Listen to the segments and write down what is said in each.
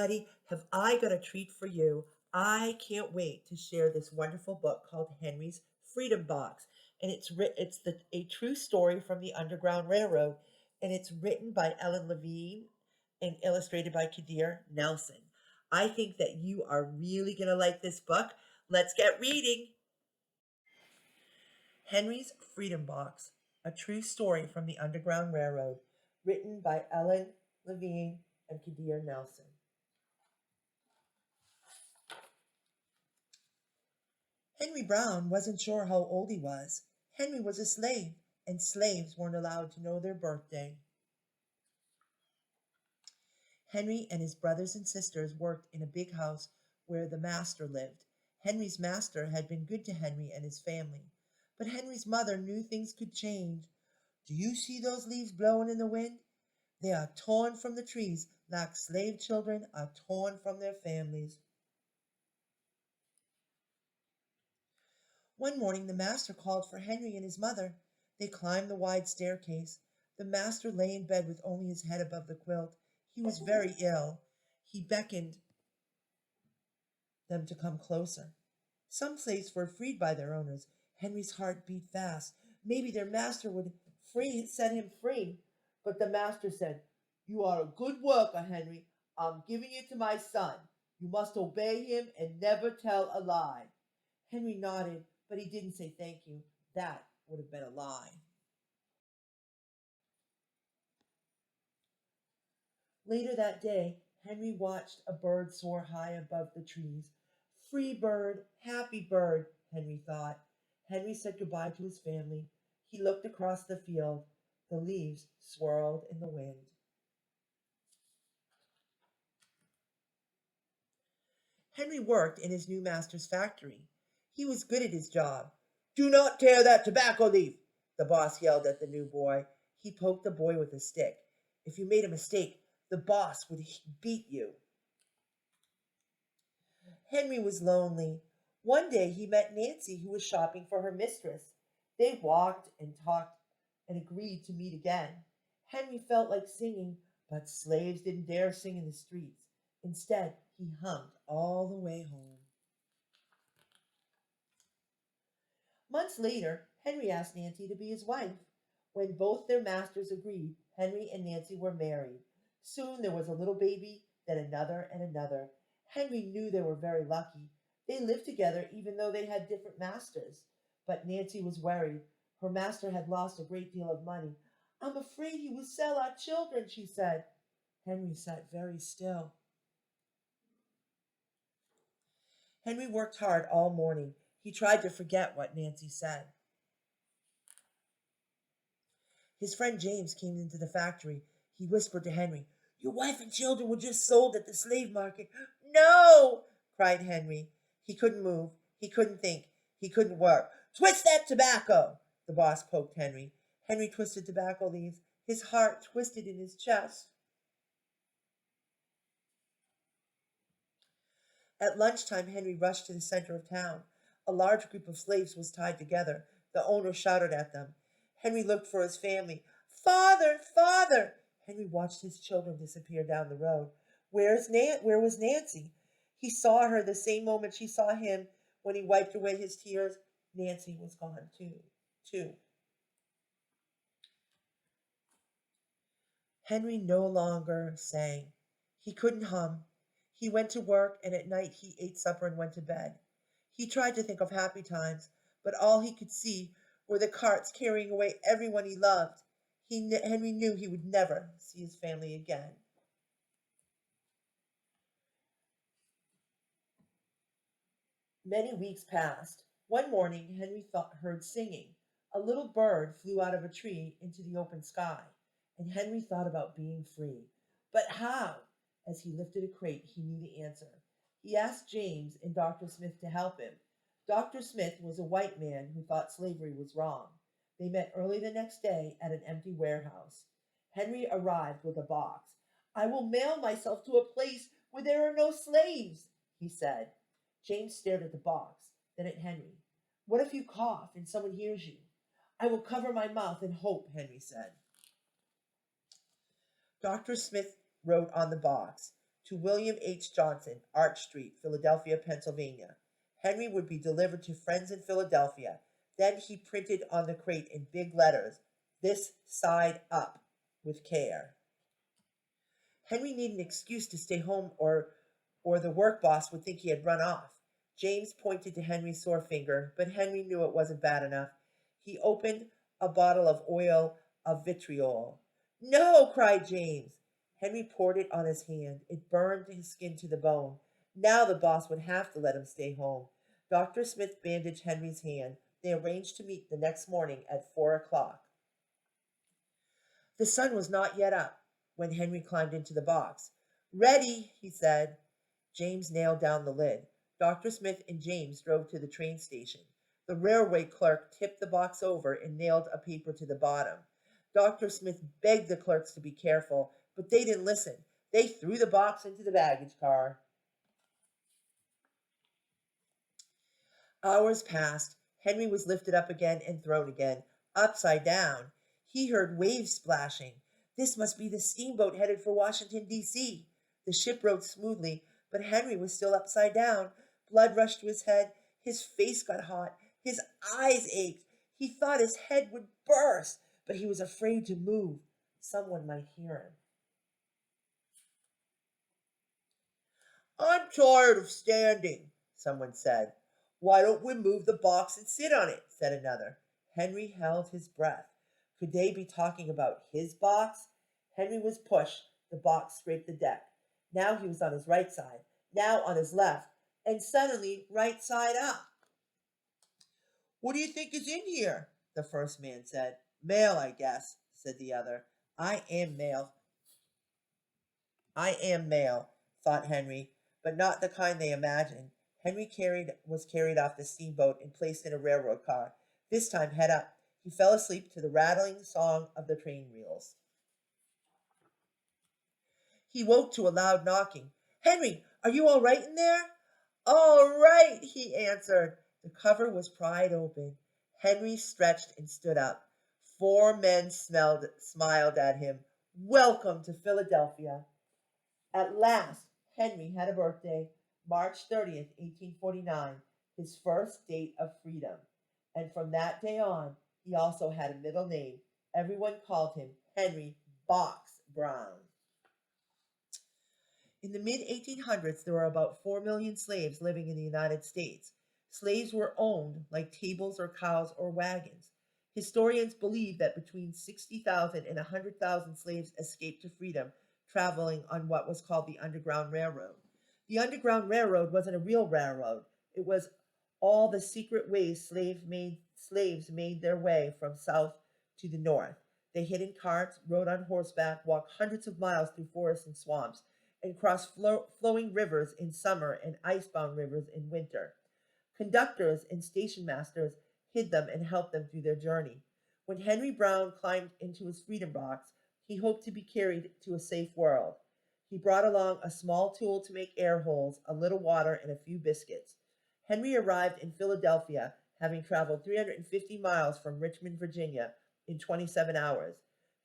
everybody. Have I got a treat for you? I can't wait to share this wonderful book called Henry's Freedom Box. And it's a true story from the Underground Railroad. And it's written by Ellen Levine and illustrated by Kadir Nelson. I think that you are really going to like this book. Let's get reading. Henry's Freedom Box, a true story from the Underground Railroad, written by Ellen Levine and Kadir Nelson. Henry Brown wasn't sure how old he was. Henry was a slave, and slaves weren't allowed to know their birthday. Henry and his brothers and sisters worked in a big house where the master lived. Henry's master had been good to Henry and his family, but Henry's mother knew things could change. Do you see those leaves blowing in the wind? They are torn from the trees like slave children are torn from their families. One morning the master called for Henry and his mother. They climbed the wide staircase. The master lay in bed with only his head above the quilt. He was very ill. He beckoned them to come closer. Some slaves were freed by their owners. Henry's heart beat fast. Maybe their master would set him free. But the master said, "You are a good worker, Henry. I'm giving you to my son. You must obey him and never tell a lie." Henry nodded, but he didn't say thank you. That would have been a lie. Later that day, Henry watched a bird soar high above the trees. Free bird, happy bird, Henry thought. Henry said goodbye to his family. He looked across the field. The leaves swirled in the wind. Henry worked in his new master's factory. He was good at his job. "Do not tear that tobacco leaf," the boss yelled at the new boy. He poked the boy with a stick. If you made a mistake, the boss would beat you. Henry was lonely. One day he met Nancy, who was shopping for her mistress. They walked and talked and agreed to meet again. Henry felt like singing, but slaves didn't dare sing in the streets. Instead, he hummed all the way home. Months later, Henry asked Nancy to be his wife. When both their masters agreed, Henry and Nancy were married. Soon there was a little baby, then another and another. Henry knew they were very lucky. They lived together even though they had different masters. But Nancy was worried. Her master had lost a great deal of money. "I'm afraid he will sell our children," she said. Henry sat very still. Henry worked hard all morning. He tried to forget what Nancy said. His friend James came into the factory. He whispered to Henry, "Your wife and children were just sold at the slave market." "No!" cried Henry. He couldn't move. He couldn't think. He couldn't work. "Twist that tobacco!" The boss poked Henry. Henry twisted tobacco leaves. His heart twisted in his chest. At lunchtime, Henry rushed to the center of town. A large group of slaves was tied together. The owner shouted at them. Henry looked for his family. "Father! Father!" Henry watched his children disappear down the road. Where was Nancy? He saw her the same moment she saw him when he wiped away his tears. Nancy was gone too. Henry no longer sang. He couldn't hum. He went to work, and at night he ate supper and went to bed. He tried to think of happy times, but all he could see were the carts carrying away everyone he loved. Henry knew he would never see his family again. Many weeks passed. One morning, Henry heard singing. A little bird flew out of a tree into the open sky, and Henry thought about being free. But how? As he lifted a crate, he knew the answer. He asked James and Dr. Smith to help him. Dr. Smith was a white man who thought slavery was wrong. They met early the next day at an empty warehouse. Henry arrived with a box. "I will mail myself to a place where there are no slaves," he said. James stared at the box, then at Henry. "What if you cough and someone hears you?" "I will cover my mouth and hope," Henry said. Dr. Smith wrote on the box, to William H. Johnson, Arch Street, Philadelphia, Pennsylvania. Henry would be delivered to friends in Philadelphia. Then he printed on the crate in big letters, "This side up, with care." Henry needed an excuse to stay home or the work boss would think he had run off. James pointed to Henry's sore finger, but Henry knew it wasn't bad enough. He opened a bottle of oil of vitriol. "No!" cried James. Henry poured it on his hand. It burned his skin to the bone. Now the boss would have to let him stay home. Dr. Smith bandaged Henry's hand. They arranged to meet the next morning at 4 o'clock. The sun was not yet up when Henry climbed into the box. "Ready," he said. James nailed down the lid. Dr. Smith and James drove to the train station. The railway clerk tipped the box over and nailed a paper to the bottom. Dr. Smith begged the clerks to be careful, but they didn't listen. They threw the box into the baggage car. Hours passed. Henry was lifted up again and thrown again, upside down. He heard waves splashing. This must be the steamboat headed for Washington, D.C. The ship rode smoothly, but Henry was still upside down. Blood rushed to his head. His face got hot. His eyes ached. He thought his head would burst, but he was afraid to move. Someone might hear him. "I'm tired of standing," someone said. "Why don't we move the box and sit on it?" said another. Henry held his breath. Could they be talking about his box? Henry was pushed. The box scraped the deck. Now he was on his right side, now on his left, and suddenly right side up. "What do you think is in here?" the first man said. "Mail, I guess," said the other. I am mail, thought Henry, but not the kind they imagined. Henry was carried off the steamboat and placed in a railroad car, this time head up. He fell asleep to the rattling song of the train wheels. He woke to a loud knocking. "Henry, are you all right in there?" "All right," he answered. The cover was pried open. Henry stretched and stood up. Four men smiled at him. "Welcome to Philadelphia." At last, Henry had a birthday, March 30th, 1849, his first date of freedom. And from that day on, he also had a middle name. Everyone called him Henry Box Brown. In the mid-1800s, there were about 4 million slaves living in the United States. Slaves were owned like tables or cows or wagons. Historians believe that between 60,000 and 100,000 slaves escaped to freedom, traveling on what was called the Underground Railroad. The Underground Railroad wasn't a real railroad. It was all the secret ways slaves made their way from south to the north. They hid in carts, rode on horseback, walked hundreds of miles through forests and swamps, and crossed flowing rivers in summer and icebound rivers in winter. Conductors and station masters hid them and helped them through their journey. When Henry Brown climbed into his freedom box, he hoped to be carried to a safe world. He brought along a small tool to make air holes, a little water, and a few biscuits. Henry arrived in Philadelphia, having traveled 350 miles from Richmond, Virginia, in 27 hours.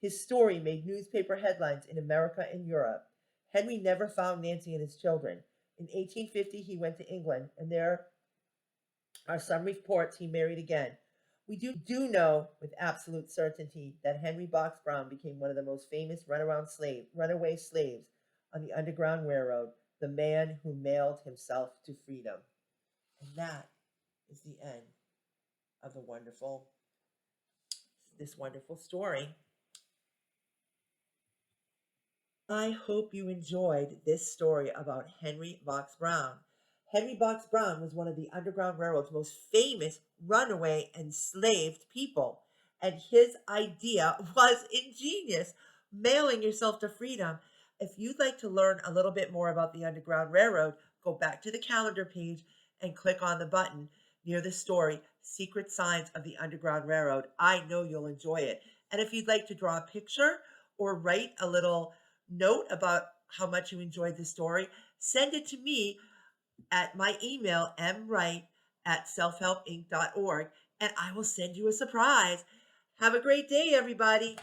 His story made newspaper headlines in America and Europe. Henry never found Nancy and his children. In 1850, he went to England, and there are some reports he married again. We do know with absolute certainty that Henry Box Brown became one of the most famous runaway slaves on the Underground Railroad, the man who mailed himself to freedom. And that is the end of this wonderful story. I hope you enjoyed this story about Henry Box Brown. Henry Box Brown was one of the Underground Railroad's most famous runaway enslaved people, and his idea was ingenious, mailing yourself to freedom. If you'd like to learn a little bit more about the Underground Railroad, go back to the calendar page and click on the button near the story, Secret Signs of the Underground Railroad. I know you'll enjoy it. And if you'd like to draw a picture or write a little note about how much you enjoyed the story, send it to me at my email, mwright@selfhelpinc.org, and I will send you a surprise. Have a great day, everybody.